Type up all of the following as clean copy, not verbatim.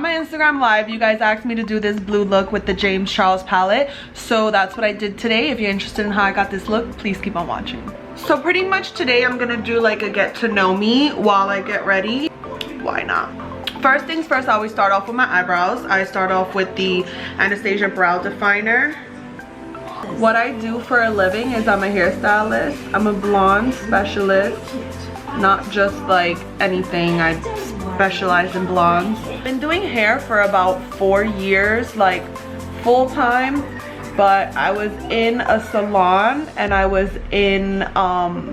on my Instagram live, you guys asked me to do this blue look with the James Charles palette, so that's what I did today. If you're interested in how I got this look, please keep on watching. So pretty much today I'm gonna do like a get to know me while I get ready. Why not? First things first, I always start off with my eyebrows. I start off with the Anastasia Brow Definer. What I do for a living is I'm a hairstylist. I'm a blonde specialist, not just like anything. I specialize in blondes. I've been doing hair for about 4 years, like full time, but I was in a salon and I was in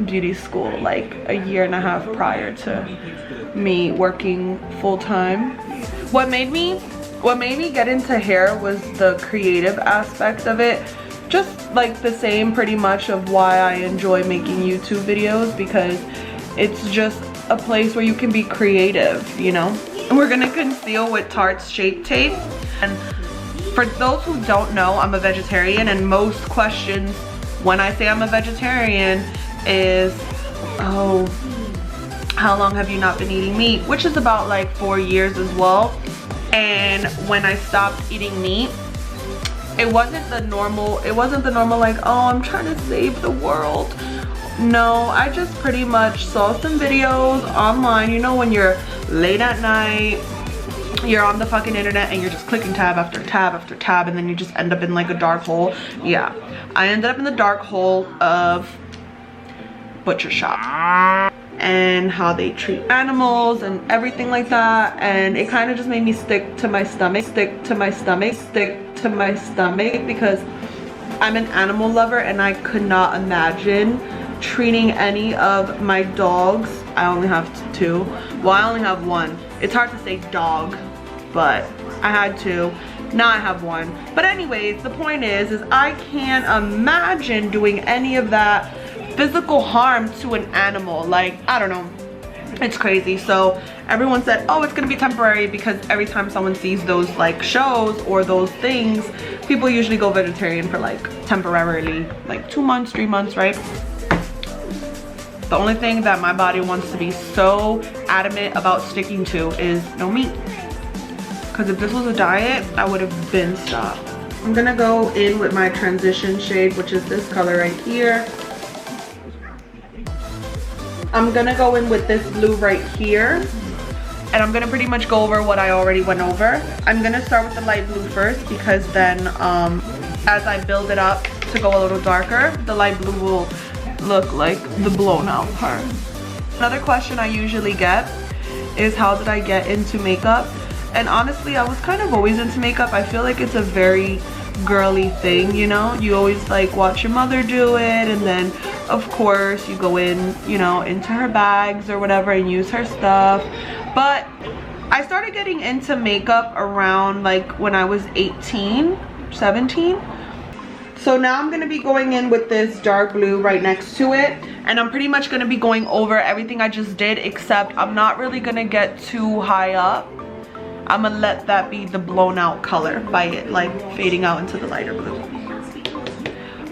beauty school like a year and a half prior to me working full time. What made me get into hair was the creative aspect of it. Just like the same pretty much of why I enjoy making YouTube videos, because it's just a place where you can be creative, you know? And we're gonna conceal with Tarte's Shape Tape. And for those who don't know, I'm a vegetarian, and most questions when I say I'm a vegetarian is, oh, how long have you not been eating meat? Which is about like 4 years as well. And when I stopped eating meat, it wasn't the normal like, oh, I'm trying to save the world. No, I just pretty much saw some videos online. You know, when you're late at night, you're on the fucking internet and you're just clicking tab after tab after tab, and then you just end up in like a dark hole. Yeah, I ended up in the dark hole of butcher shop and how they treat animals and everything like that, and it kind of just made me stick to my stomach, because I'm an animal lover and I could not imagine treating any of my dogs. I only have 2. Well, I only have 1. It's hard to say dog, but I had 2. Now I have 1. But anyways, the point is I can't imagine doing any of that physical harm to an animal. Like, I don't know, it's crazy. So everyone said, oh, it's gonna be temporary, because every time someone sees those like shows or those things, people usually go vegetarian for like temporarily, like 2 months, 3 months, right? The only thing that my body wants to be so adamant about sticking to is no meat, because if this was a diet, I would have been stopped. I'm gonna go in with my transition shade, which is this color right here. I'm gonna go in with this blue right here, and I'm gonna pretty much go over what I already went over. I'm gonna start with the light blue first, because then as I build it up to go a little darker, the light blue will look like the blown out part. Another question I usually get is, how did I get into makeup? And honestly, I was kind of always into makeup. I feel like it's a very girly thing, you know? You always like watch your mother do it, and then of course you go in, you know, into her bags or whatever and use her stuff. But I started getting into makeup around like when I was 18, 17. So now I'm gonna be going in with this dark blue right next to it, and I'm pretty much gonna be going over everything I just did, except I'm not really gonna get too high up. I'm gonna let that be the blown out color by it like fading out into the lighter blue.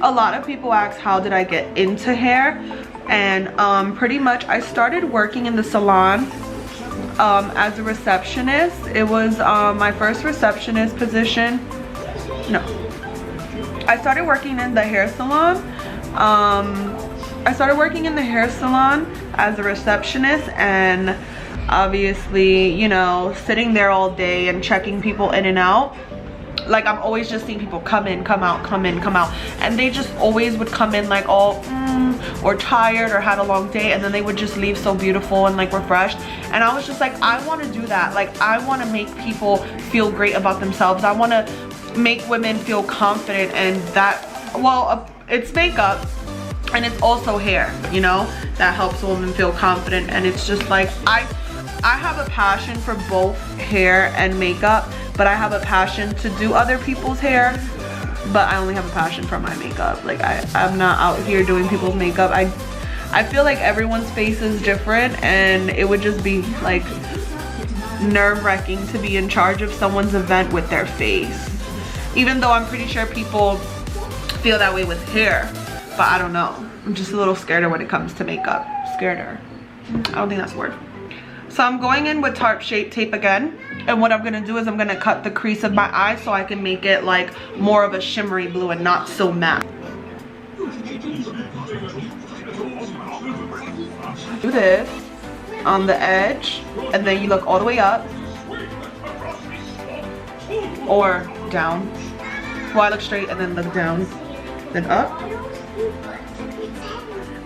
A lot of people ask, how did I get into hair? And pretty much I started working in the salon as a receptionist. It was my first receptionist position. No, I started working in the hair salon. I started working in the hair salon as a receptionist, and obviously, you know, sitting there all day and checking people in and out. Like, I'm always just seeing people come in, come out, come in, come out, and they just always would come in like all or tired or had a long day, and then they would just leave so beautiful and like refreshed. And I was just like, I want to do that. Like, I want to make people feel great about themselves. I want to make women feel confident, and that, well, it's makeup and it's also hair, you know, that helps a woman feel confident. And it's just like, I have a passion for both hair and makeup, but I have a passion to do other people's hair, but I only have a passion for my makeup. Like, I'm not out here doing people's makeup. I feel like everyone's face is different, and it would just be like nerve-wracking to be in charge of someone's event with their face. Even though I'm pretty sure people feel that way with hair, but I don't know. I'm just a little scared when it comes to makeup. Scared her. I don't think that's a word. So I'm going in with Tarte Shape Tape again. And what I'm going to do is I'm going to cut the crease of my eye so I can make it like more of a shimmery blue and not so matte. Do this on the edge and then you look all the way up or down. Well, I look straight and then look down, then up.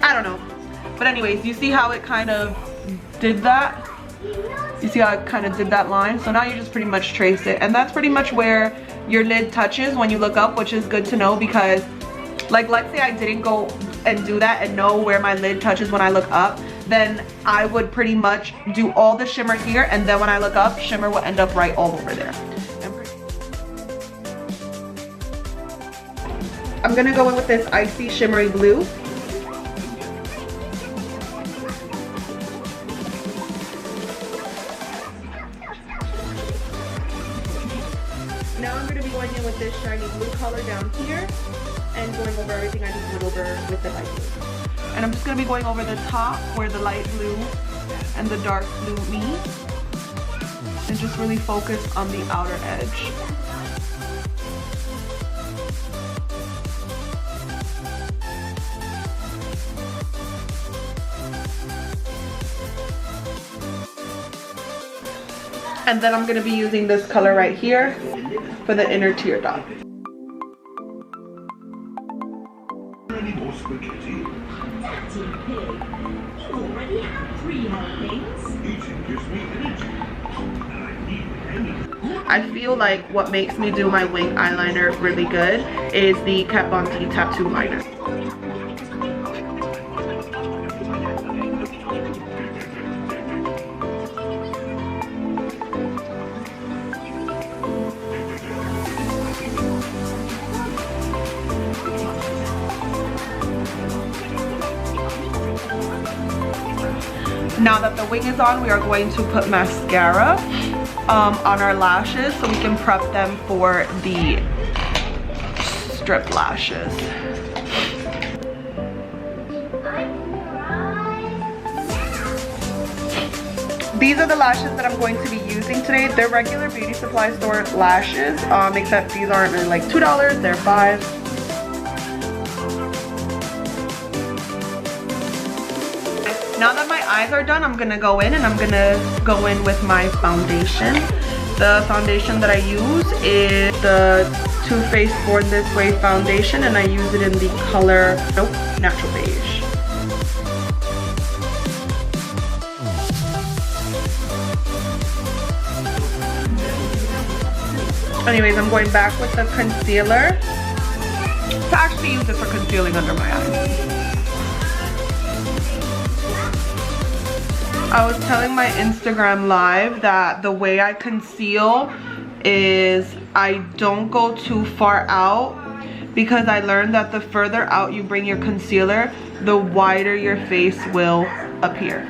I don't know. But anyways, you see how it kind of did that? You see how it kind of did that line? So now you just pretty much trace it. And that's pretty much where your lid touches when you look up, which is good to know because like let's say I didn't go and do that and know where my lid touches when I look up, then I would pretty much do all the shimmer here and then when I look up, shimmer will end up right all over there. I'm gonna go in with this icy shimmery blue. Now I'm going to be going in with this shiny blue color down here and going over everything I just went over with the light blue. And I'm just going to be going over the top where the light blue and the dark blue meet and just really focus on the outer edge. And then I'm going to be using this color right here for the inner tear dot. I feel like what makes me do my wing eyeliner really good is the Kat Von D tattoo liner. Now that the wing is on, we are going to put mascara on our lashes so we can prep them for the strip lashes. These are the lashes that I'm going to be using today. They're regular beauty supply store lashes, except these aren't really like $2, they're $5. Now that my eyes are done, I'm gonna go in and I'm gonna go in with my foundation. The foundation that I use is the Too Faced Born This Way foundation and I use it in the color, natural beige. Anyways, I'm going back with the concealer to actually use it for concealing under my eyes. I was telling my Instagram live that the way I conceal is I don't go too far out because I learned that the further out you bring your concealer, the wider your face will appear.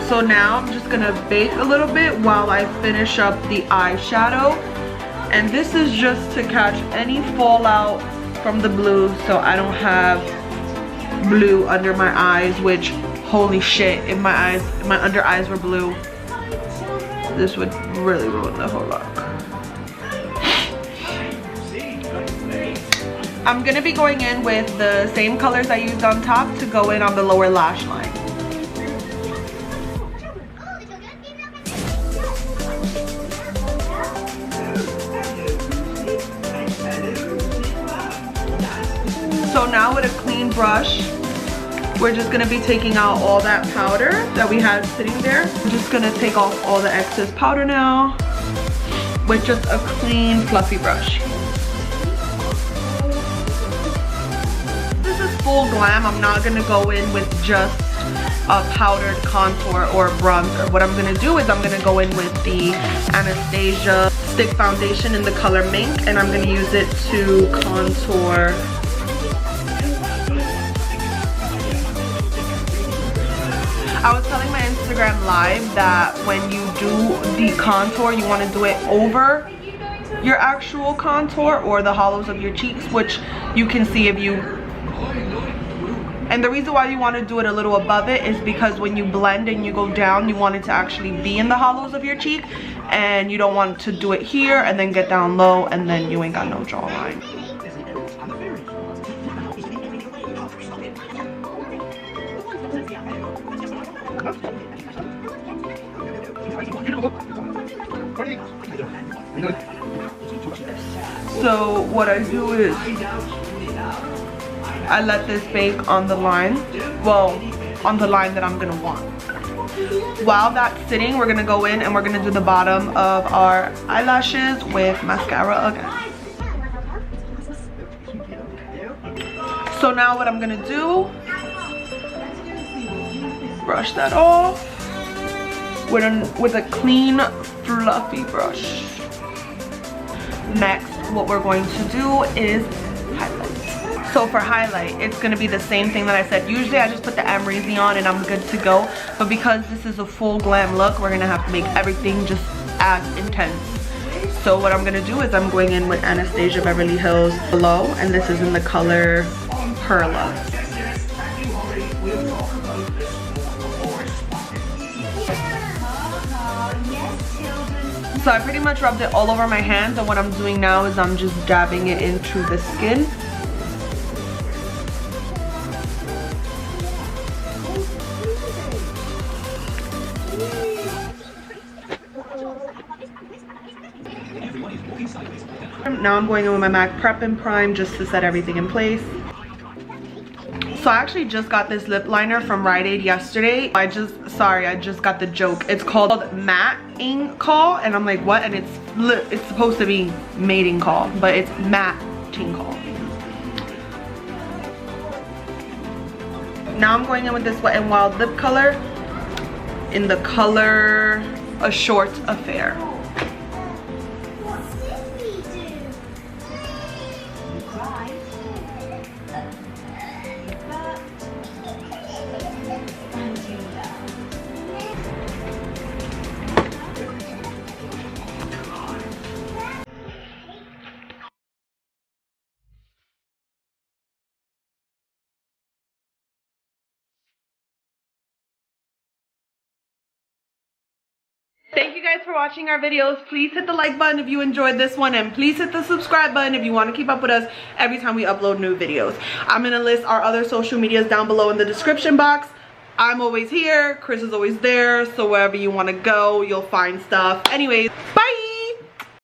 So now I'm just gonna bake a little bit while I finish up the eyeshadow. And this is just to catch any fallout from the blue so I don't have blue under my eyes, which holy shit, if my under eyes were blue, this would really ruin the whole look. I'm gonna be going in with the same colors I used on top to go in on the lower lash line. So now with a clean brush, we're just gonna be taking out all that powder that we had sitting there. I'm just gonna take off all the excess powder now with just a clean, fluffy brush. This is full glam. I'm not gonna go in with just a powdered contour or bronzer. What I'm gonna do is I'm gonna go in with the Anastasia Stick Foundation in the color Mink, and I'm gonna use it to contour. I was telling my Instagram live that when you do the contour, you want to do it over your actual contour or the hollows of your cheeks, which you can see if you And the reason why you want to do it a little above it is because when you blend and you go down, you want it to actually be in the hollows of your cheek, and you don't want to do it here and then get down low and then you ain't got no jawline. So what I do is I let this bake on the line, well, on the line that I'm gonna want. While that's sitting, we're gonna go in and we're gonna do the bottom of our eyelashes with mascara again. So now what I'm gonna do, brush that off with a clean, fluffy brush. Next, what we're going to do is highlight. So for highlight, it's gonna be the same thing that I said. Usually I just put the Amrezy on and I'm good to go. But because this is a full glam look, we're gonna have to make everything just as intense. So what I'm gonna do is I'm going in with Anastasia Beverly Hills Below, and this is in the color Perla. So I pretty much rubbed it all over my hands, and what I'm doing now is I'm just dabbing it into the skin. Now I'm going in with my MAC Prep and Prime just to set everything in place. So I actually just got this lip liner from Rite Aid yesterday. I just got the joke. It's called Matte Ink Call, and I'm like, what? And it's supposed to be mating call, but it's matte ink call. Now I'm going in with this Wet n Wild lip color in the color A Short Affair. Thank you guys for watching our videos. Please hit the like button if you enjoyed this one, and please hit the subscribe button if you want to keep up with us every time we upload new videos. I'm going to list our other social medias down below in the description box. I'm always here. Chris is always there. So wherever you want to go, you'll find stuff. Anyways, bye!